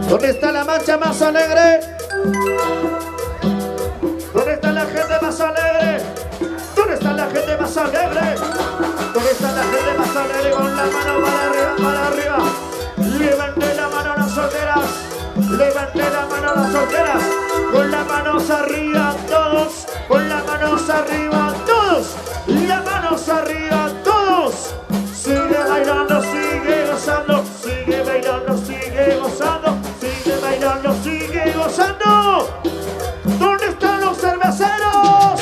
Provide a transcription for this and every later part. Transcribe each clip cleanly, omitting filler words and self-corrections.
¿Dónde está la mancha más alegre? ¿Dónde está la gente más alegre? ¿Dónde está la gente más alegre? ¿Dónde está la gente más alegre? Con la mano para arriba, para arriba. Levante la mano a las solteras. Levante la mano a las solteras. Con las manos arriba todos. Con las manos arriba todos. Las manos arriba todos. Sigue bailando, sigue gozando. Sigue bailando, sigue gozando. Sigue bailando, sigue gozando. ¿Dónde están los cerveceros?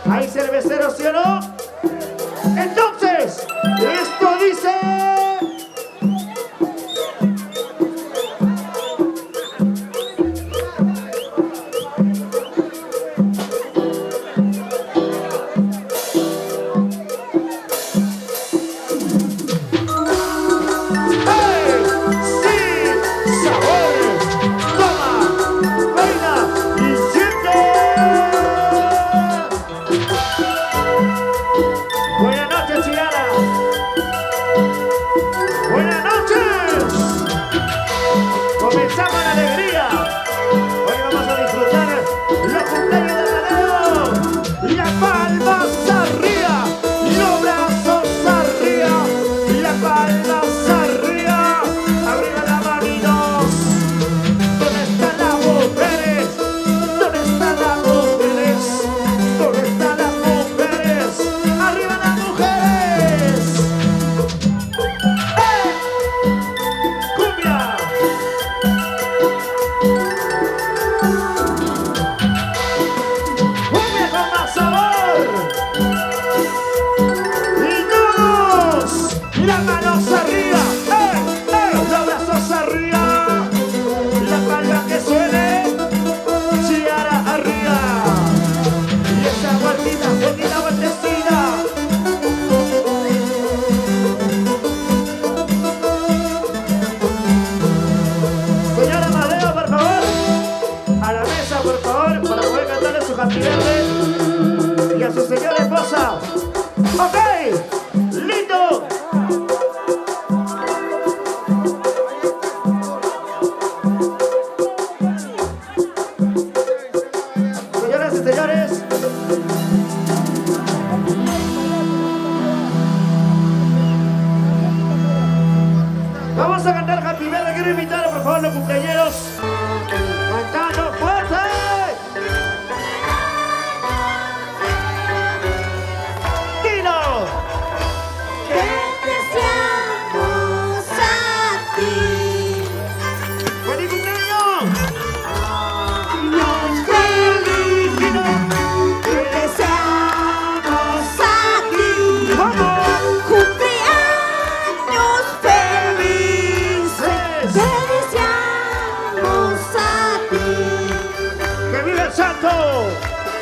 ¿Hay cerveceros, sí o no? Entonces, esto dice... y a su señora esposa. ¡Ok! ¡Lindo! Señoras y señores, vamos a cantar Happy Birthday. Quiero invitar por favor a los cumpleañeros cantando fuerte.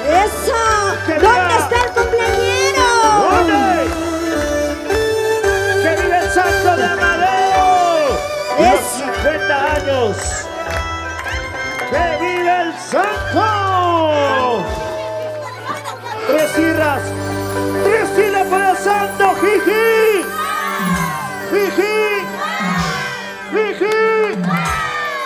¡Eso! ¿Dónde está el cumpleañero? ¿Dónde? ¡Que vive el santo de Amadeo! ¡Los 50 años! ¡Que vive el santo! ¡Tres irras! ¡Tres irras para el santo! ¡Jiji! ¡Jiji! ¡Jiji!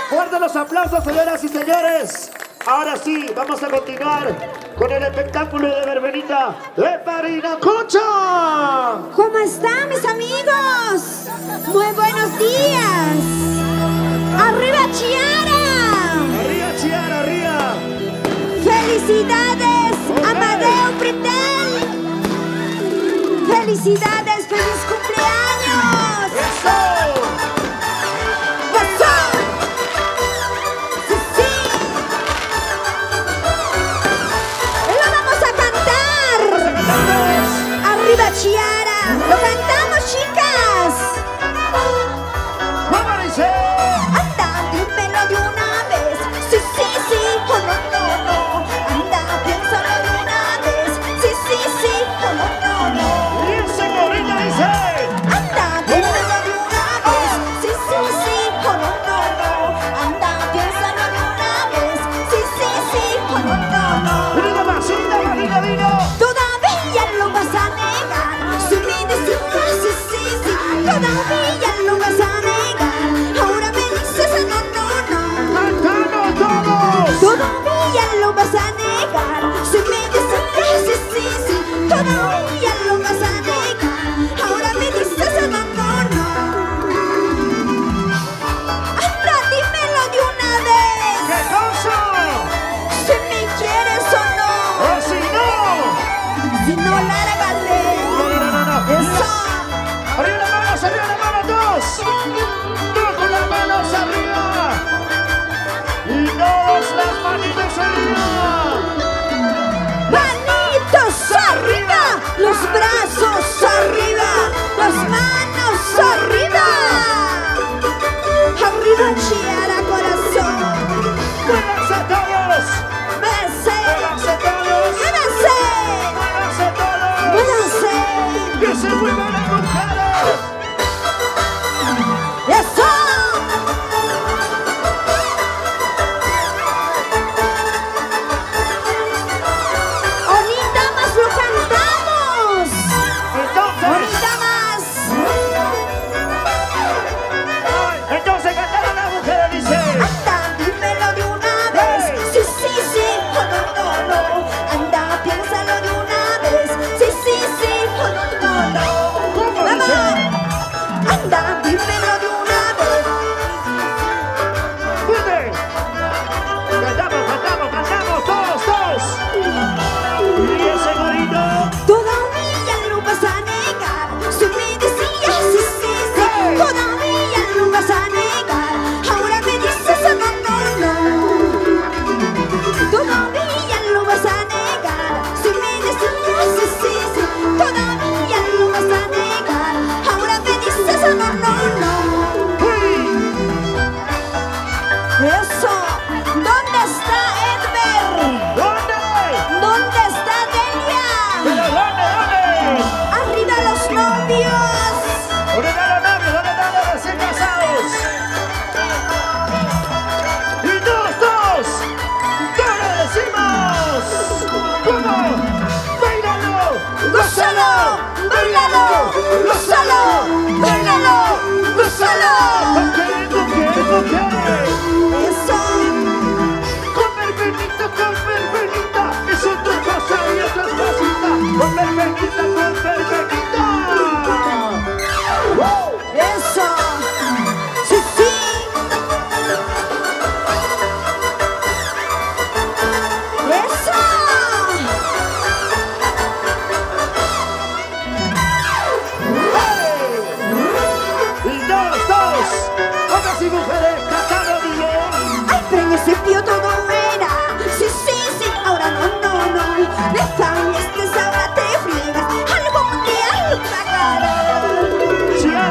¡Fuertes los aplausos, señoras y señores! Ahora sí, vamos a continuar con el espectáculo de verbenita de Parinacocha. ¿Cómo están mis amigos? Muy buenos días. ¡Arriba Chiara! ¡Arriba Chiara, arriba! ¡Felicidades, Amadeo Pretel! ¡Felicidades, feliz cumpleaños! ¡Eso! ¡Arriba Chiara! ¡Lo cantamos, chicas! ¡Vamos, dice! ¡Anda, dímelo de una vez! ¡Sí, sí, sí! ¡Oh, no, no, no! ¡Anda, piénsalo de una vez! ¡Sí, sí, sí! ¡Oh, no, no, no! ¡Y ese corito dice!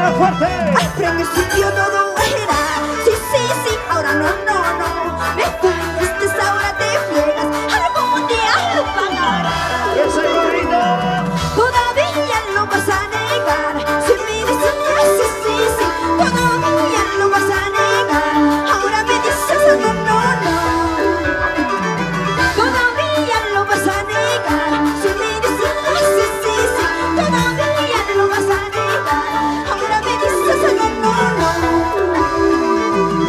más fuerte. Al principio todo era sí, sí, sí, ahora no, no, no. Me fallaste, ahora te friegas, algún día lo pagarás. Ese gorrito. Todavía lo vas a negar. Si me dices sí, sí, sí, todavía lo vas a negar. Ahora me dices no, no, no. Todavía lo vas a negar. Si me dices sí, sí, sí, todavía lo vas a negar. Ahora me dices no, no, no.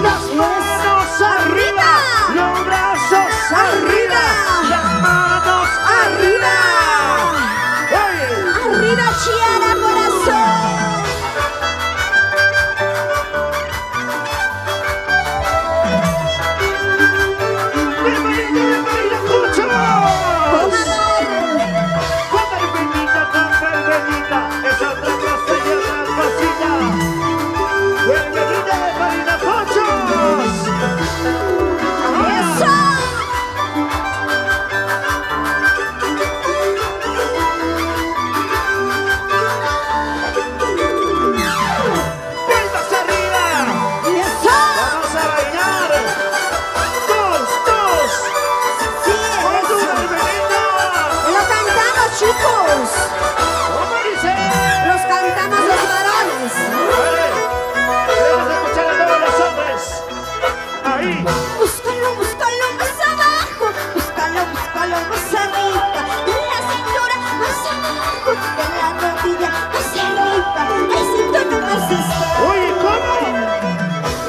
Las manos arriba. Los brazos arriba. Las manos arriba. Oye. Arriba, Chiara, corazón. Bienvenida, Cuchos. Con amor. Con Verbelita, esa otra cosa y otra cosita. Bienvenida, Marina Cuchos. Eso. ¡Vuelvas arriba! Eso. ¡Vamos a bailar! ¡Dos! Sí, ¡Con tu eso. Verbelita! Lo cantamos, chicos. ¿Cómo dice? Los cantamos los varones. Vale. Queremos escuchar a todos los hombres. Ahí. Búscalo, búscalo más abajo. Búscalo, búscalo más arriba. De la cintura más abajo. De la rodilla más arriba. El cinturón más está. Oye, ¿cómo?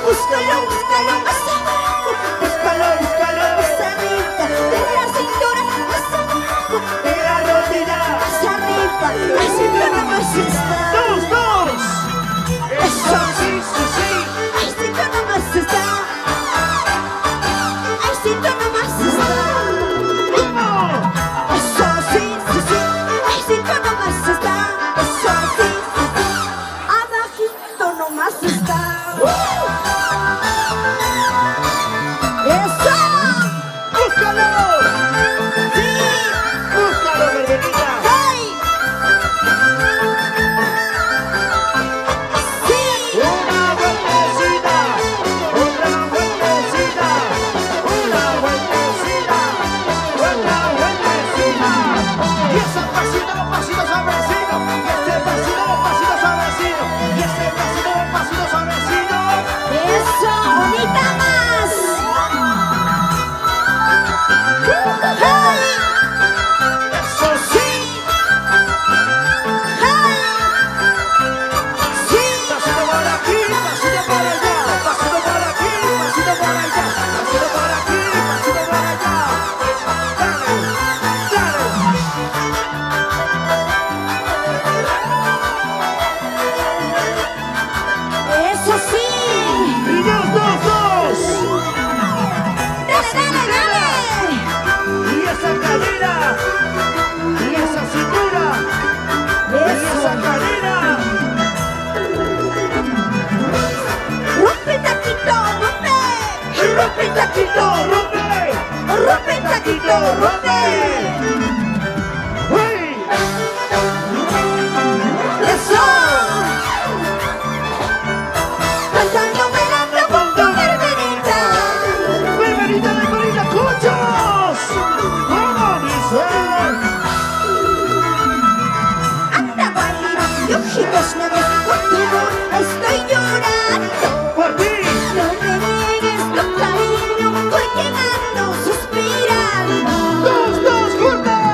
Búscalo, búscalo más abajo. Búscalo, búscalo más arriba. De la cintura más abajo. De la rodilla más arriba. El cinturón más está. ¡Dos! ¡Eso sí, sí, sí! El cinturón más está. El cinturón más está. ¿Cómo? Eso sí, sí, sí, el cinturón nomás está. Eso sí, sí, sí, abajito nomás está. Eso, ¡Búscalo! sí, ¡Búscalo, Verbelita! hey, sí, ¡Una vueltecita! ¡Una vueltecita! ¡Una vueltecita! ¡Una vueltecita! Y ese pasito suavecito. Y ese pasito suavecito. Y ese pasito suavecito. eso, bonita más. Hey, ¡Eso sí! hey, sí. Pasito por aquí, pasito por allá. Pasito por aquí, pasito por allá. Pasito por aquí, pasito por allá. Dale, dale. Eso sí. Y dos. Dale, dale, dale. Y esa cadera. Y esa cintura. Y esa cadera. Rompe taquito, rompe. Y rompe el taquito, rompe. Rompe taquito, rompe. ¡Uy! Eso. Cantando, bailando con tu Verbelita. Bienvenida, Cuchos. ¿Cómo dice? Anda bailando, ojitos negros, contigo estoy llorando. Por ti. No me niegues tu cariño, porque ando suspirando. Dos juntos.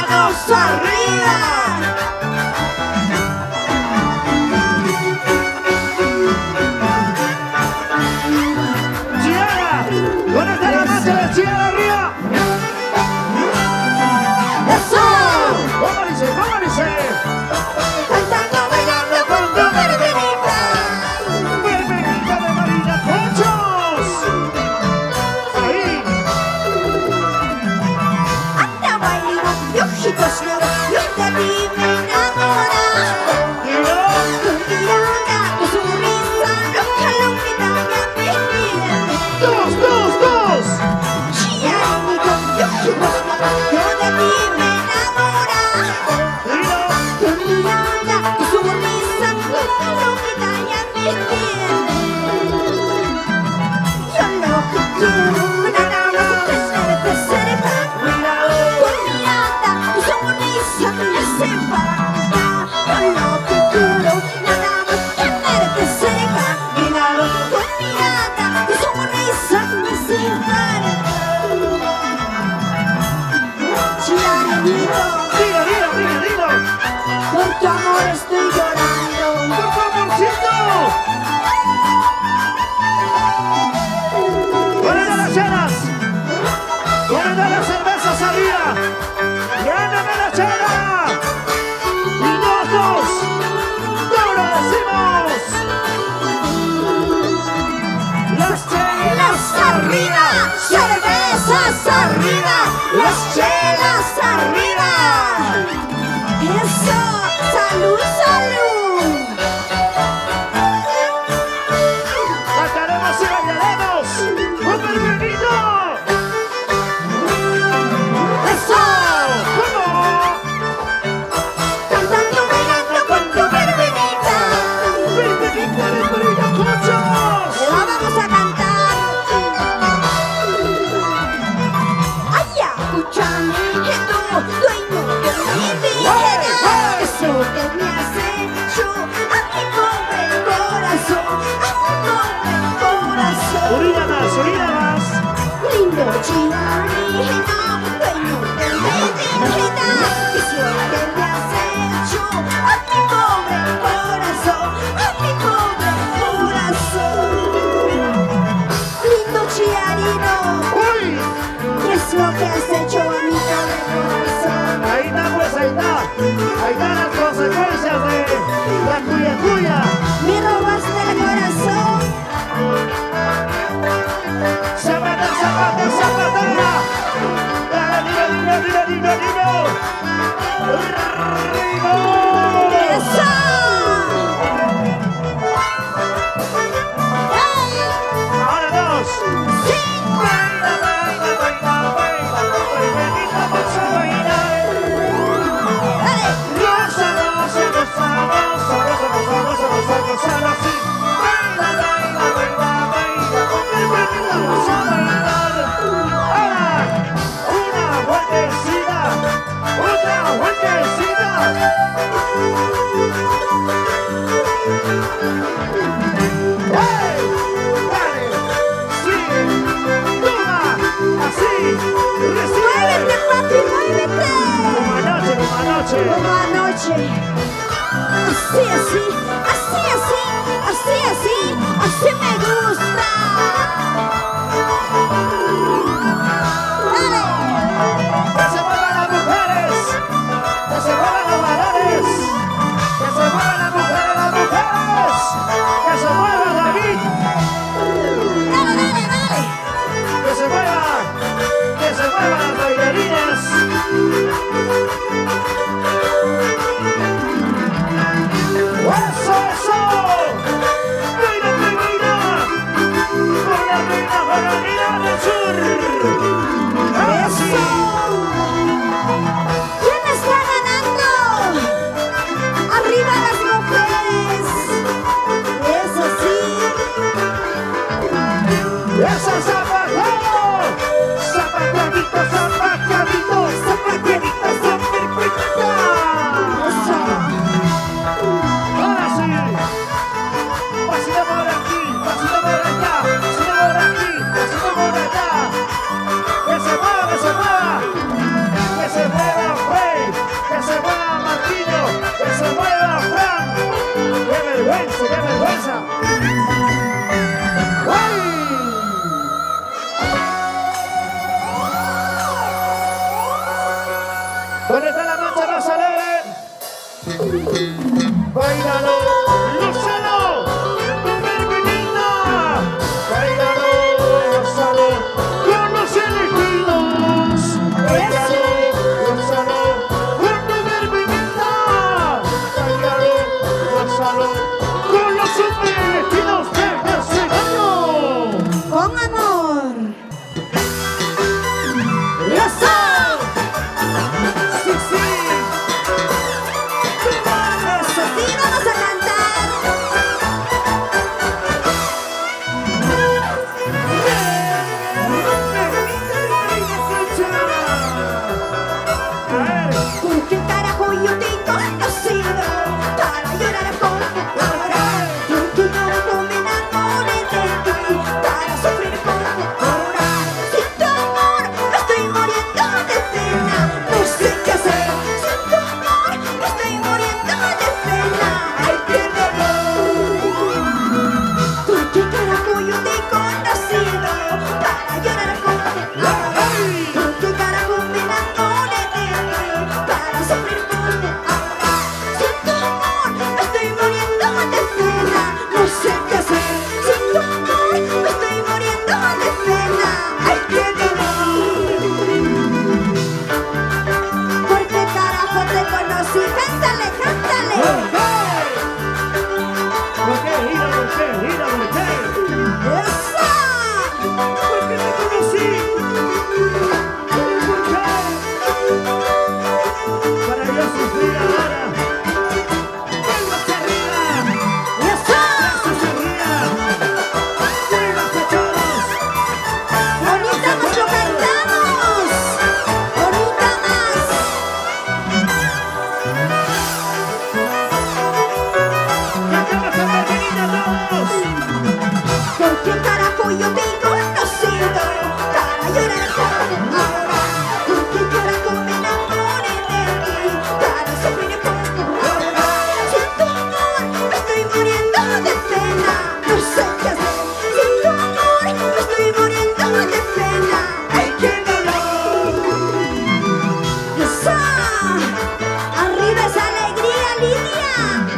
manos arriba. Chiara, ¿dónde está la masa de Chiara arriba? ¡Eso! ¿Cómo dice? ¿Cómo dice? Cantando, bailando con tu verbenita. ¡Verbenita de Marina Conchos! Ahí. Anda bailando, y ojitos negros, y de arriba.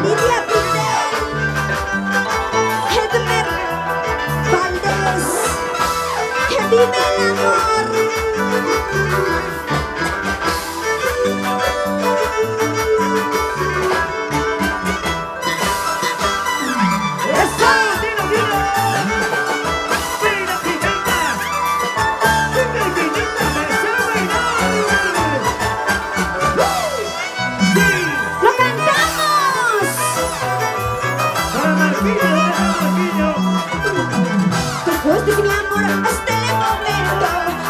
Lidia Fidel, Edmer Valdés, que vive el amor. ¡Eso! ¡Dino, dino! ¡Mira, Pinita! ¡Mira, Pinita! ¡Me sabe bailar! ¡Sí! ¡Lo cantamos! ¡Para Marquillo! ¡Para Marquillo! Tú fuiste mi amor hasta el momento,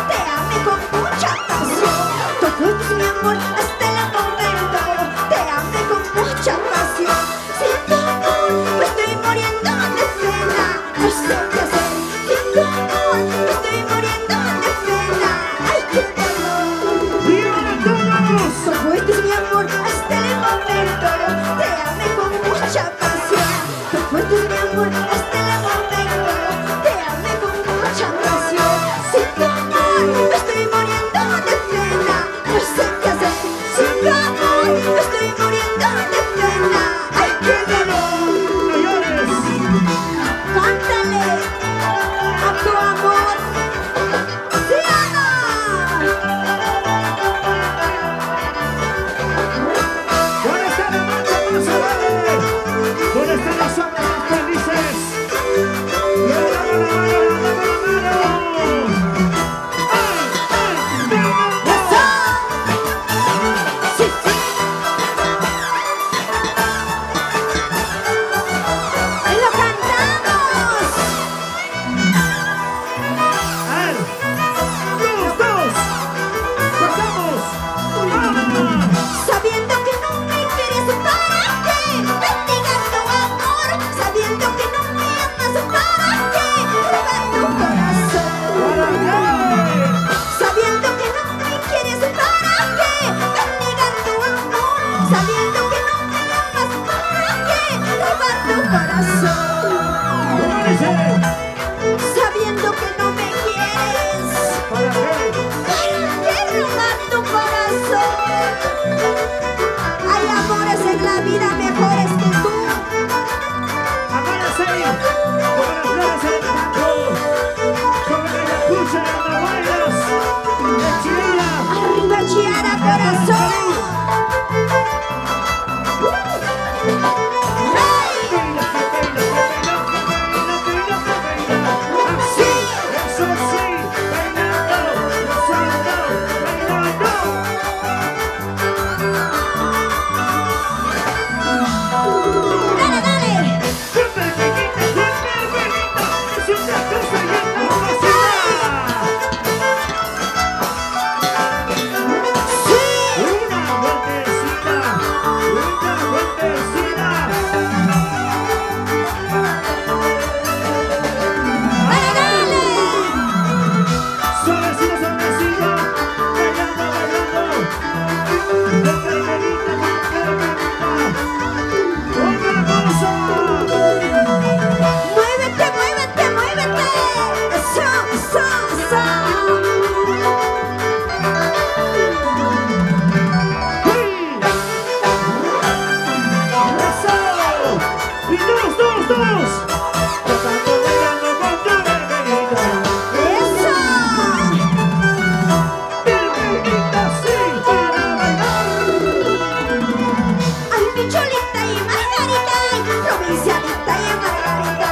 te amé con mucha pasión. Tú fuiste mi amor hasta el momento, te amé con mucha pasión. Sin tu amor me estoy muriendo de pena, no sé qué hacer. Sin tu amor me estoy muriendo de pena, ay qué dolor. ¡Y ahora todos! Tú fuiste mi amor hasta el momento, te amé con mucha pasión. Tú fuiste mi amor hasta el momento, te amé con mucha pasión. Sin tu amor me estoy muriendo de pena, no sé qué hacer. Sin tu amor me estoy muriendo de pena, ay qué dolor. ¡No llores! Cántale a tu amor. ¡Diana! ¿Dónde está la marcha más alegre? ¿Dónde están los hombres más felices? ¡Y ahora la mano, la mano! ¡Ay, ay! ¡Venga! ¡Eso! ¡Sí, sí! ¡Lo cantamos! ¡Al! ¡Los dos! ¡Pasamos! ¡Ah! Sabiendo que no me quieres, ¿para qué? Mendigar tu amor. Sabiendo que no me amas, ¿para qué? Robar tu corazón. ¿Para qué? Sabiendo que no me quieres, ¿para qué? Mendigar tu amor. Sabiendo que no me amas, ¿para qué? Robar tu corazón. ¿Cómo dice? Sabiendo que no me quieres, ¿Para qué? ¿para qué robar tu corazón? Hay amores en la vida mejores que tú. Amanece como las flores en el campo, como que la escuchan cuando bailas, de chilena. Arriba Chiara, corazón. ¡Hey! Baila, que baila, que baila, que baila, que baila. Así, eso sí, bailando, gozando, bailando. Dale, dale. Súper pequeñita, es una cosa bien hermosita. Sí. Una vueltecita, una vueltecita. Dale, dale. Suavecito, suavecito, bailando, bailando. De carmelita, de carmelita. ¡Otra cosa! Muévete, muévete, muévete. Eso, eso, eso. ¡Uy! ¡Eso! ¡Y dos, dos, dos! Tocando, bailando con tu carmelita. Eso. Carmelita, sí, para bailar. Ay, mi cholita y Margarita, provincianita y Margarita.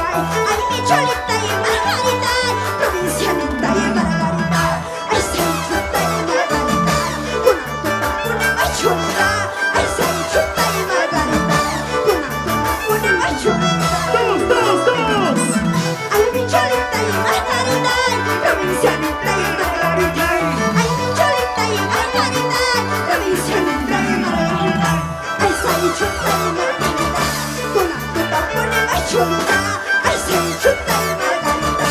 Ay, mi cholita y Margarita, provincianita y Margarita. Ay, se chuta y Margarita, una más chulita. Ay, se chuta y Margarita, una más chulita. ¡Dos, dos, dos! Ay, mi cholita y Margarita, provincianita y Margarita. Ay, mi cholita y Margarita, provincianita y Margarita. Ay, se chuta y Margarita, una más chulita. Ay, se chuta y Margarita,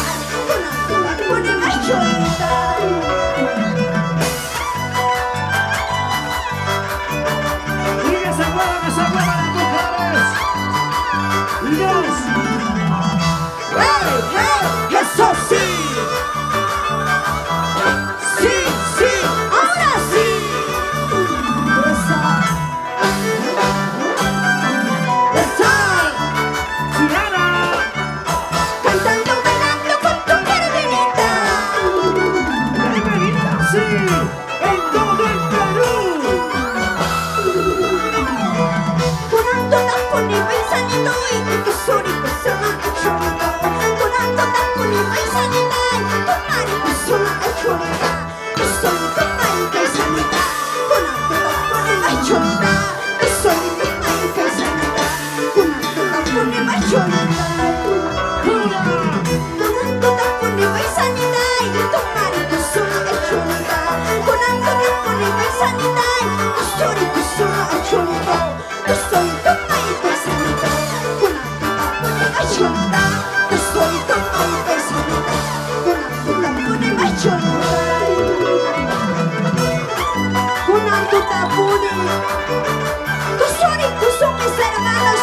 una más chulita. ¡Y que se muevan las mujeres! ¡Y dos! ¡Hey, hey! ¡Eso sí! ¡Sí, sí! ¡Ahora sí! ¡Eso!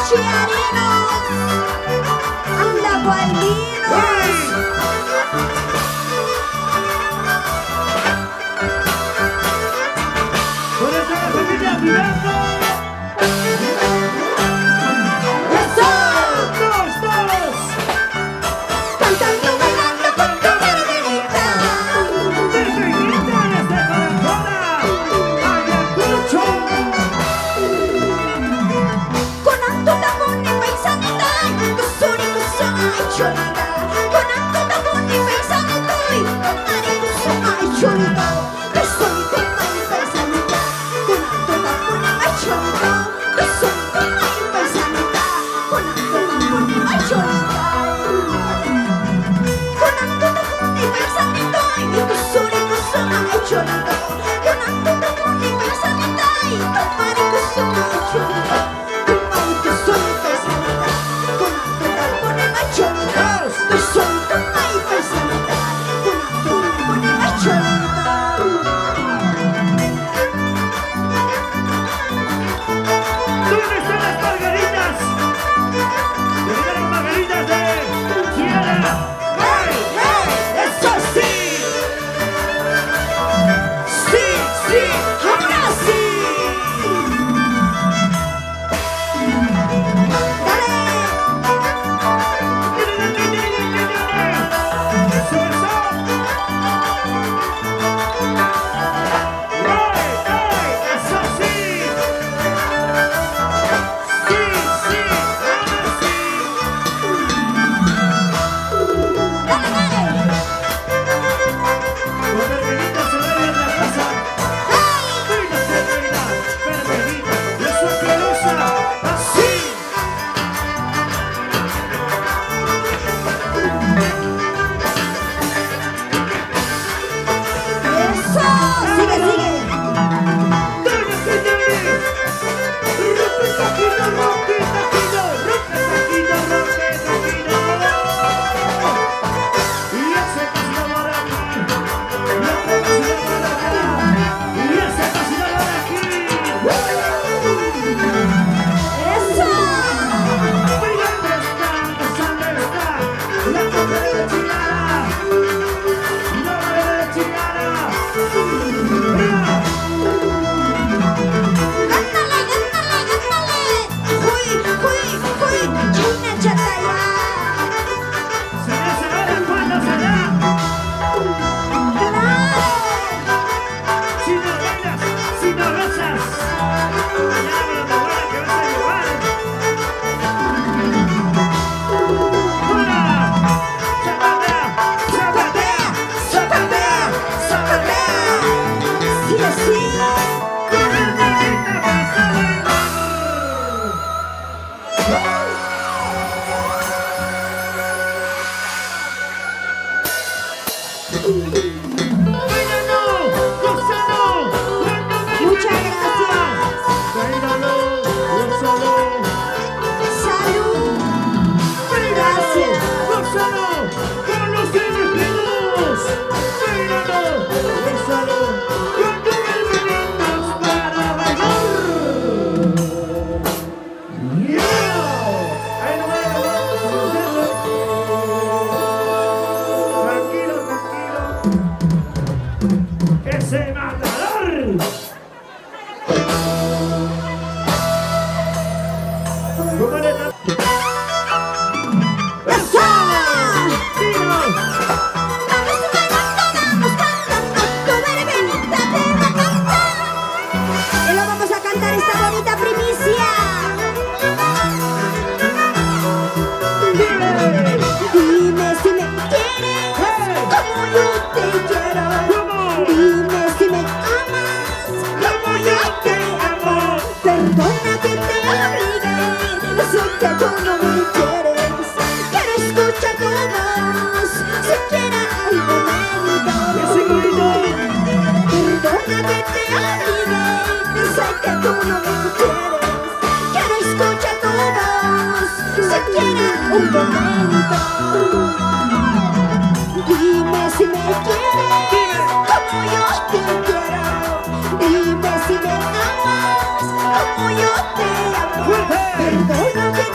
chiarinos, anda guaylinos. Con esta la familia Miranda. ¡Eso! ¡Dos! Cantando, bailando con tu Margarita. ¡Perfectita desde Caracora! ¡Ayacucho! Con alto tapón y paisanita, kusuri kusuma y chorita. Con alto tapón y paisanita, mari kusuma y chorita. Kusuri kusuma y paisanita. Con alto tapón y chorita. Kusuri kusuma y paisanita. Con alto tapón y chorita. Con alto tapón y paisanita, kusuri kusuma y chorita. Con alto tapón y paisanita, mari kusuma y chorita. ¿Dónde están las margaritas? ¿Dónde están las margaritas de Chiara? ¡Hey! ¡Eso sí! ¡Sí! ¡Ahora sí! ¡Eso! ¡Hey! ¡Eso sí! ¡Sí! ¡Ahora sí! Con Margarita se baila en la casa. ¡Venga, Margarita! ¡Margarita! ¡Eso que usa! ¡Así! ¡Eso! ¡Sigue! ¡Eso! ¡Ándale! ¡Hui! ¡China chataya! Muchas gracias. Salud. Gracias. ¡Con los elegidos! ¡Míralo! ¡Gózalo! ¡Cuando me venimos para bailar! ¡Yeah! Ahí no vamos, tranquilo. ¡Que se matador! ¿Cómo le está? ¡Eso! ¡Tiro! Y lo vamos a cantar esta bonita primicia. Dime si me quieres como yo te quiero. Dime si me amas como yo te amo. Perdona que te obligue, sé que tú no me quieres. Quiero escuchar tu voz, siquiera al momento. Perdona que te obligue, sé que tú no me quieres. Quiero escuchar tu voz, siquiera un momento. Dime si me quieres como yo te quiero. Dime si me amas como yo te amo. Perdona que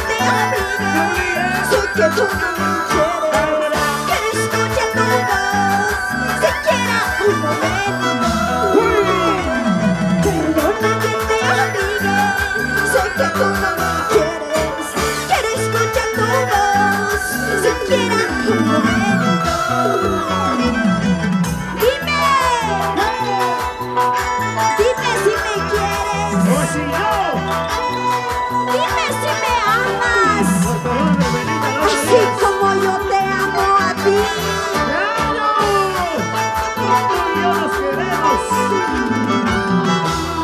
que tú no me quieres. Quiero escuchar tu voz, siquiera un momento. Perdona que te obligue, sé que tú no me quieres. Quiero escuchar tu voz, siquiera un momento. Dime si me quieres. O si no, Dime si me amas, por favor, bienvenida, no así olvides. como yo te amo a ti. ¡Claro! Tú y yo nos queremos.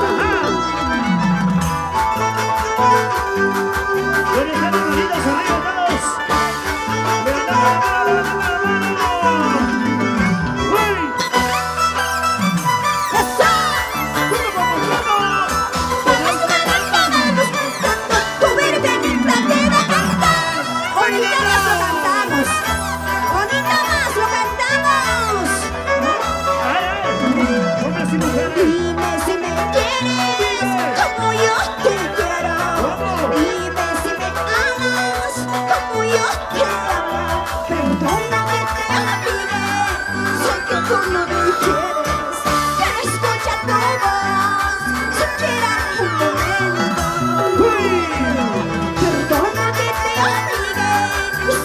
Ajá. Dejen las manitas arriba todos. Levantamos la mano, levantamos la mano. ¡Uy! ¡Eso! ¡Vamos, vamos, vamos! Vamos cantando, tu virgenita te da cantar. Ahorita más lo cantamos, ahorita más lo cantamos. ¡Ay, ay! Hombres y mujeres. Dime si me quieres, como yo te quiero. ¿Cómo? Dime si me amas, como yo te amo. Perdona que te olvide, sé que tú no me quieres. Quiero escuchar tu voz, siquiera un momento. ¡Uy! Perdona que te olvide,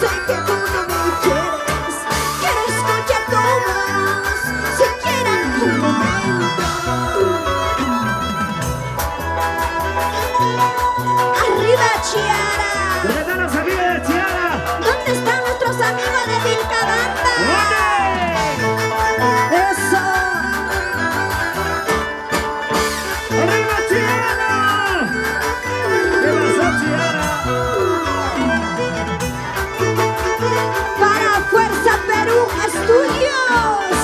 sé que tú no me quieres. Quiero escuchar tu voz, siquiera un momento. Arriba Chiara, ¿Dónde están los amigos de Chiara? ¿dónde están nuestros amigos de Vilcabamba? ¿Dónde? Eso, ¡Arriba, Chiara! ¿Qué pasó, Chiara? para Fuerza Perú Estudios,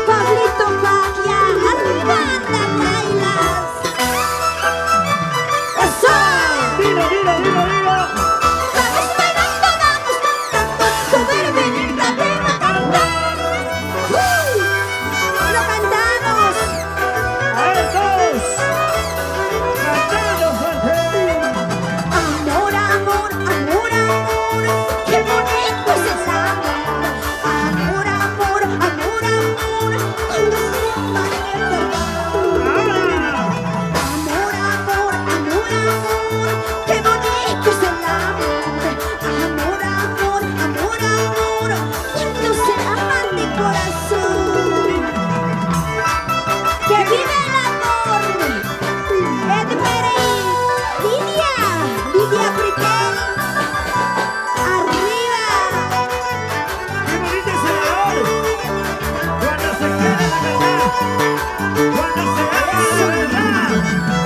Pablito Magia, arriba Andamailas. Eso. ¡Dilo, dilo, dilo, dilo! Vamos bailando, vamos cantando, tu virgenita te va a cantar. Lo cantamos. ¡A ver, todos! ¡Cantando fuerte! Amor, amor, amor, amor, qué bonito es el amor. Amor, amor, amor, amor, cuando se ama de verdad. ¡Ahora! Amor, amor, amor, amor, qué bonito es el amor. Amor, amor, amor, amor, cuando se aman de corazón. ¡Que viva el amor! Edmere, Lidia Friquel, arriba. ¡Qué bonito es el amor! ¡Cuando se quiere de verdad! ¡Cuando se ama de verdad!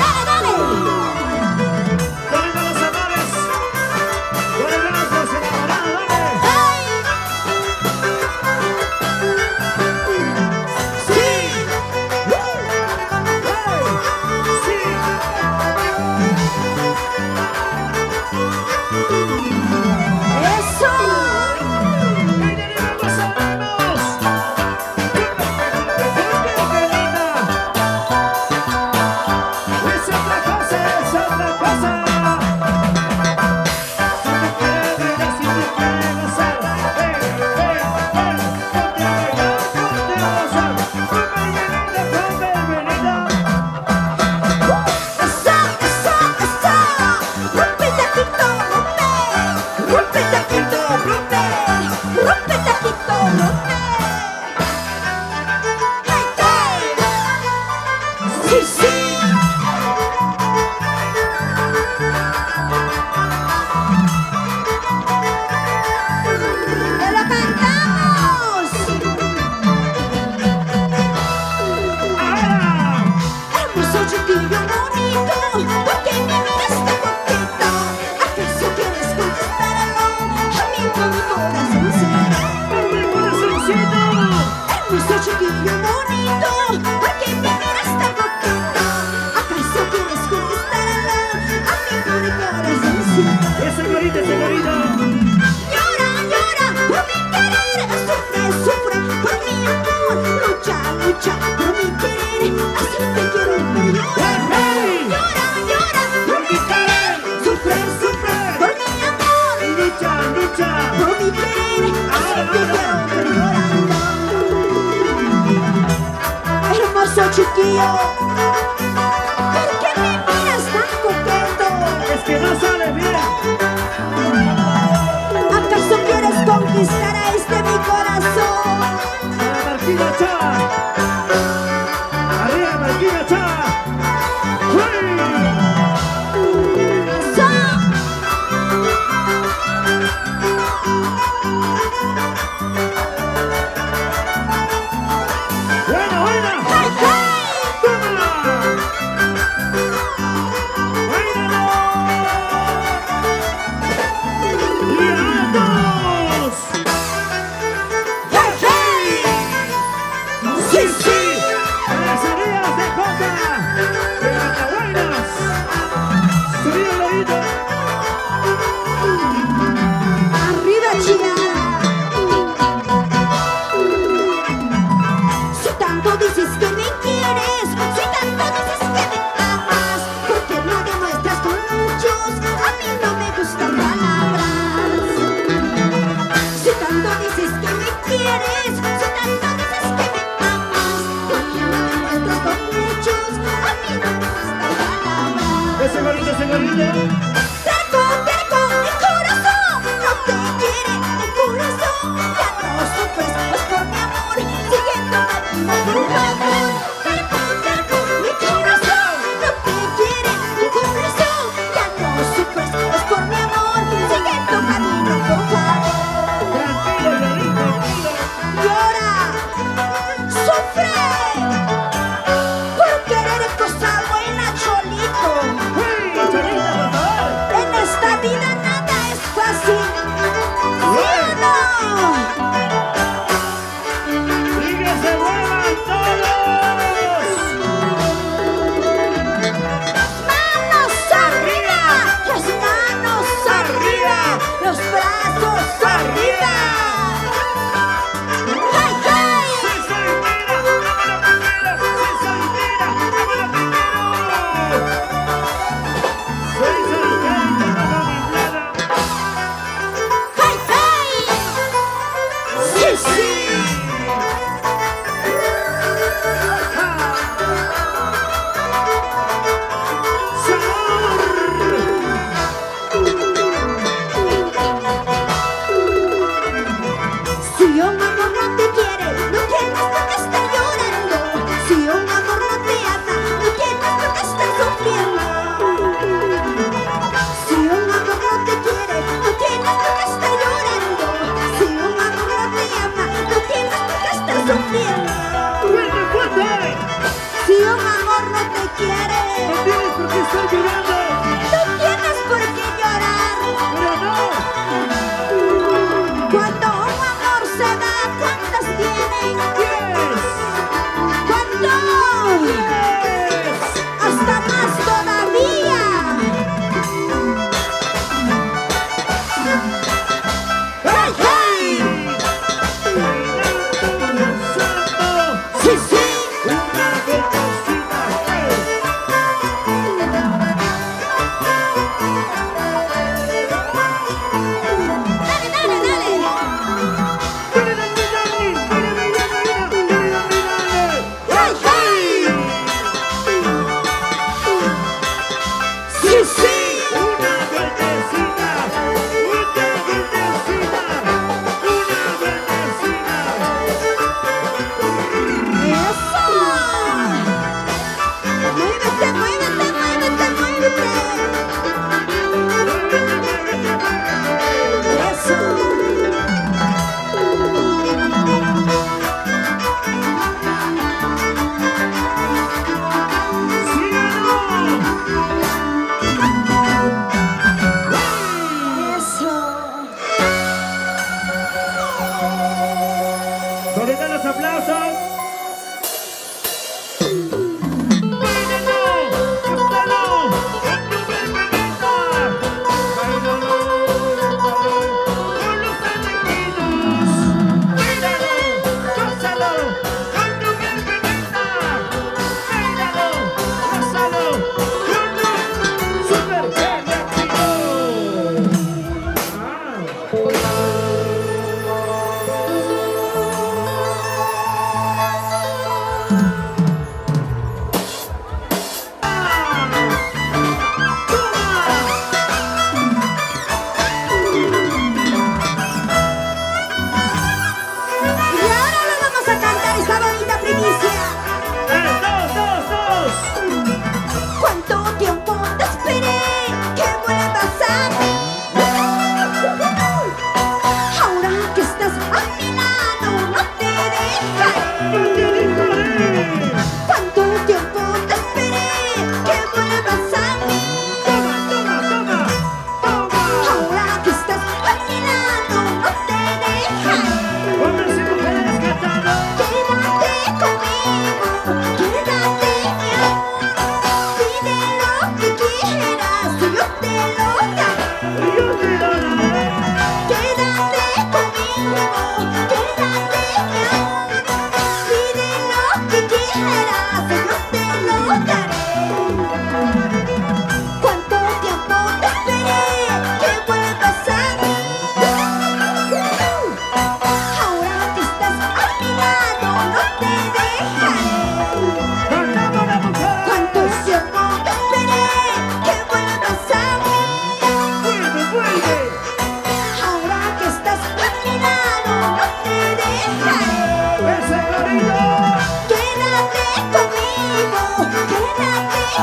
Dale, dale. ¿Dónde están los amores? ¿Dónde están los enamorados? ¿Dónde? ¡Ay! Sí. ¡Hey! ¡Sí! Eso. ¡Ven, vamos, amamos! ¡Es otra cosa, es otra cosa! Si tú quieres bailar, si tú quieres gozar, ven, ven, ven, ponte a bailar, ponte a gozar. Bienvenida, Eso, eso, eso. Rompe el taquito, rompe. serio? ¿Por qué me miras tan coqueto? Es que no sale bien. ¿Acaso quieres conquistar a este mi corazón? Para Marquina Chá. Arriba Marquina Chá. ¡Uy! ¡Eso! Buena, buena. ¡Hey, hey! ¡Toma! ¡Bailalo! ¡Y a dos! ¡Hey, hey! ¡Sí, sí! ¡A las orillas de Coca! ¡De Atahuaynas! ¡Subí el oído! ¡Arriba, Chiara! Si tanto dices que me quieres, si tanto dices que me amas, ¿por qué no demuestras con muchos? A mí no me gustan palabras. Si tanto dices que me quieres, si tanto dices que me amas, ¿por qué no demuestras con muchos? A mí no me gustan palabras. ¡Ese gorrito, ese gorrito! Terco, terco, mi corazón no te quiere, mi corazón ya no sufres, pues por mi amor, siguiendo camino, por favor. Terco, terco, mi corazón no te quiere, mi corazón ya no sufres, pues por mi amor, siguiendo camino, por favor. Tranquilo, Yarín, tranquilo. Llora, sufre, por querer cosa buena, Cholito. ¡Uy, Cholita, por favor! En esta vida nada es fácil, ¿sí o no? ¡Y que se muevan todos! Manos arriba, las manos arriba, los brazos arriba. ¡Hey, hey! ¡Soy soltera! ¡Dámelo primero! ¡Soy soltera! ¡Dámelo primero! ¡Soy soltera y tengo mi plata! ¡Hey, hey! ¡Sí, sí! Si un amor no te quiere, no tienes por qué estar llorando. Si un amor no te ama, no tienes por qué estar sufriendo. Si un amor no te quiere, no tienes por qué estar llorando. Si un amor no te ama, no tienes por qué estar sufriendo. ¡Fuerte, fuerte! Si un amor no te quiere, ¡No tienes por qué estar llorando! no tienes por qué llorar. ¡Pero no! Cuando un amor se va, ¿cuántas tienen? ¡Yes! ¿Cuántos? ¡Yes! Hasta más todavía. ¡Hey, hey! ¡Santo! ¡Sí, sí! ¡Una vueltecita! ¡Dale, dale, dale! ¡Hey, hey! ¡Sí, sí! ¡Una vueltecita! ¡Una vueltecita! ¡Una vueltecita! ¡Eso! ¡Muévete, muévete, muévete, muévete! ¡Eso! ¡Eso! ¿Dónde están los aplausos? ¡Báilalo! ¡Gózalo! ¡Con tu bienvenida! ¡Báilalo! ¡Gózalo! ¡Con los argentinos! ¡Báilalo! ¡Gózalo! ¡Con tu bienvenida! ¡Báilalo! ¡Gózalo! ¡Con los super eléctricos!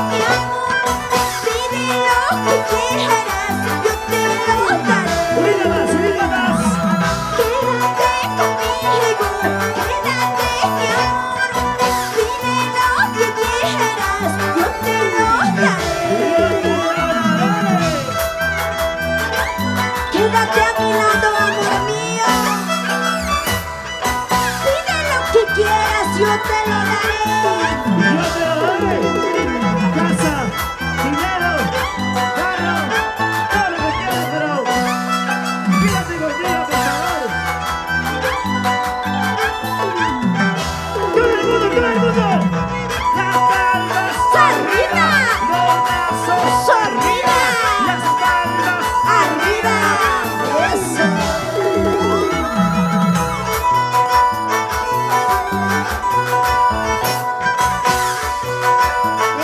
mi amor. Pide lo que quieras, yo te lo daré. Unida más, unida más. Quédate conmigo, quédate mi amor. Pide lo que quieras, yo te lo daré. Quédate a mi lado, amor mío. Pide lo que quieras, yo te lo daré. Yo te lo daré. Casa, dinero, carro, todo lo que quieras, pero quédate conmigo, por favor. Todo el mundo, todo el mundo. Las palmas ¡Arriba! los brazos ¡Arriba! las palmas. ¡Arriba! ¡Eso!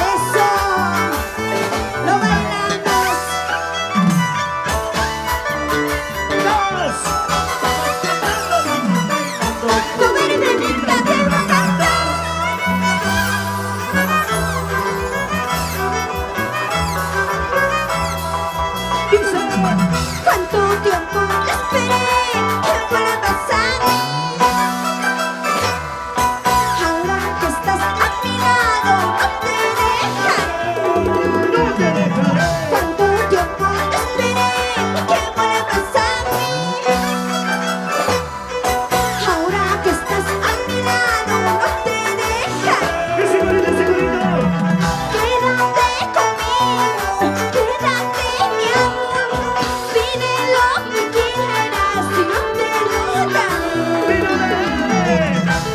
¡Eso! ¡Lo bailamos! ¡Tu venenita te va a cantar! ¿Cuánto tiempo esperé que vuelvas a mí? Ahora que estás a mi lado, no te dejaré. ¿Cuánto tiempo esperé que vuelvas a mí? Ahora que estás a mi lado, no te dejaré. Quédate conmigo, quédate mi amor. Pide lo que quieras y yo te lo daré.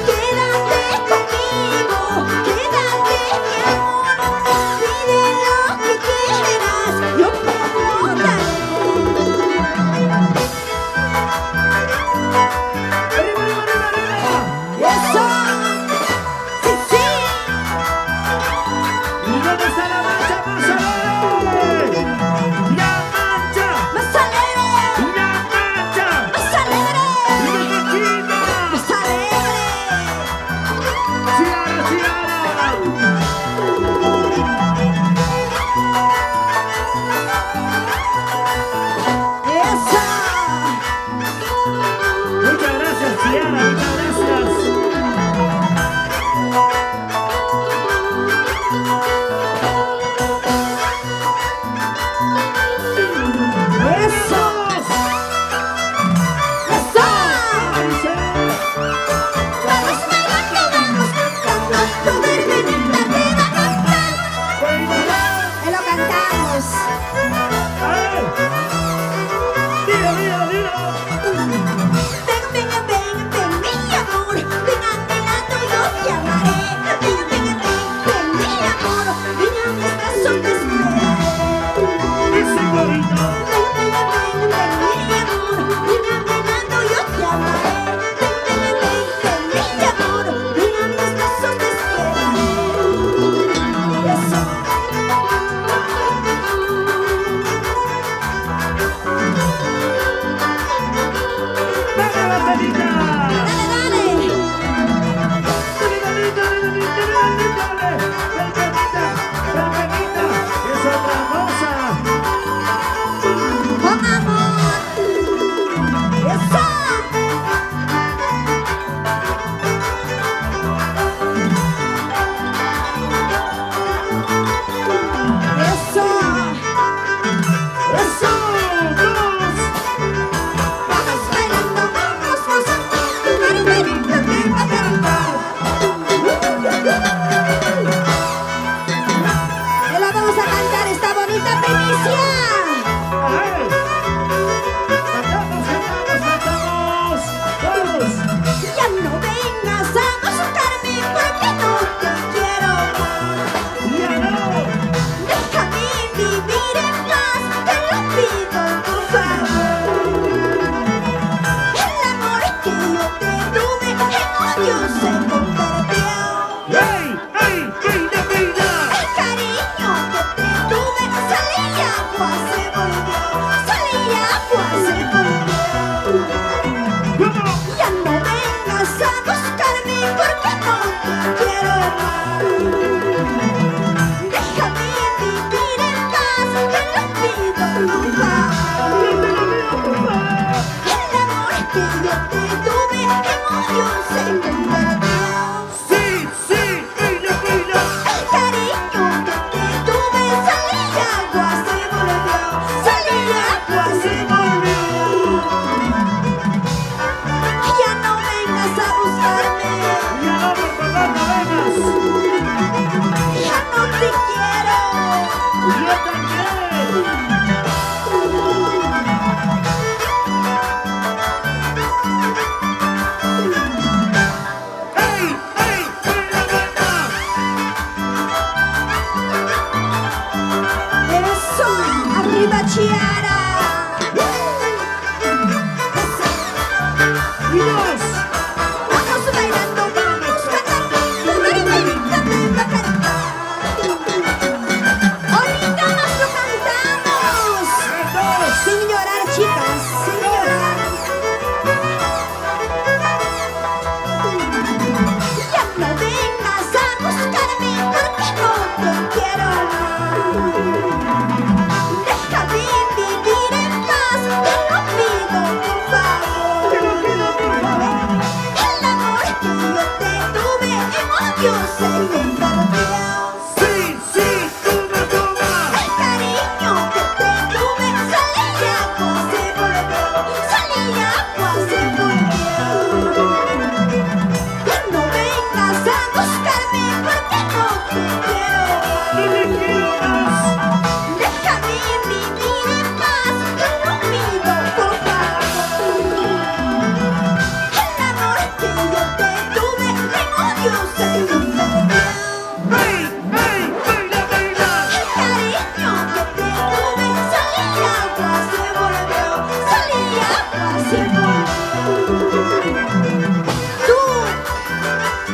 Quédate conmigo, quédate mi amor. Pide lo que quieras, yo te lo daré. ¡Eso! ¡Sí, sí! ¡Más alegre! ¡Más alegre! ¡Más alegre! ¡Eso! Muchas gracias, Ciara, muchas gracias. ¡Eso! ¡Eso! Vamos bailando, vamos cantando, tu venenita te va a cantar. ¡Me lo cantamos! Dilo, dilo, dilo. Ven, ven, ven, ven, mi amor, ven a mi lado, yo te amaré. Ven, ven, ven, mi amor, ven a mis brazos te esperaré. Ese gorrito. Ven, ven, ven, mi amor, ven a mi lado, yo te amaré. Ven, ven, ven, mi amor, ven a mis brazos te esperaré. Eso. ¡Vamos!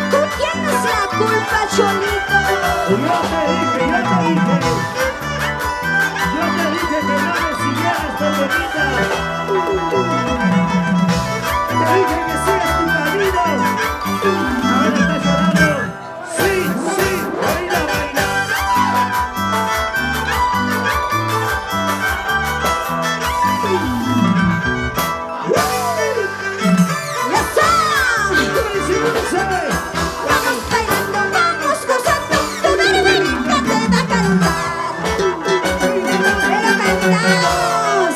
Tú tienes la culpa, Cholito. Yo te dije que no me siguieras, Pepeñita. Te dije que sigas tu camino. Ahora estás llorando. Sí, baila, baila. ¡Ya está! ¡Felicidades! Vamos bailando, vamos gozando, tu hermanita te va a cantar. Pero cantamos.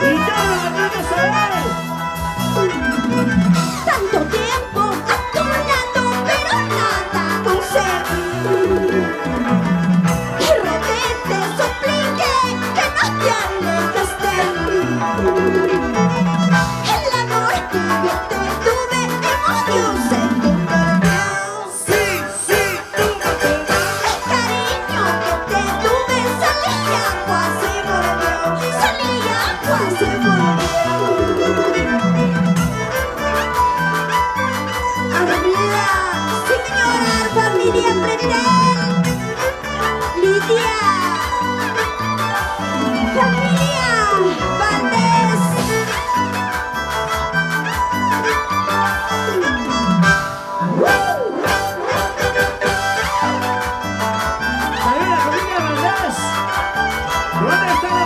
Y ya vamos a ver. Tanto tiempo acumulando, pero nada conseguí. Y rogué, te supliqué que no te alejes de mí. El amor que yo te tuve, emoción se convirtió. Sí, toma. El cariño que te tuve, salía agua, se volvió. Salía agua, se volvió. Avenida, señora, familia Prendel, Lidia, familia Valdés. ¡Ahí la familia Valdés! ¿Dónde está la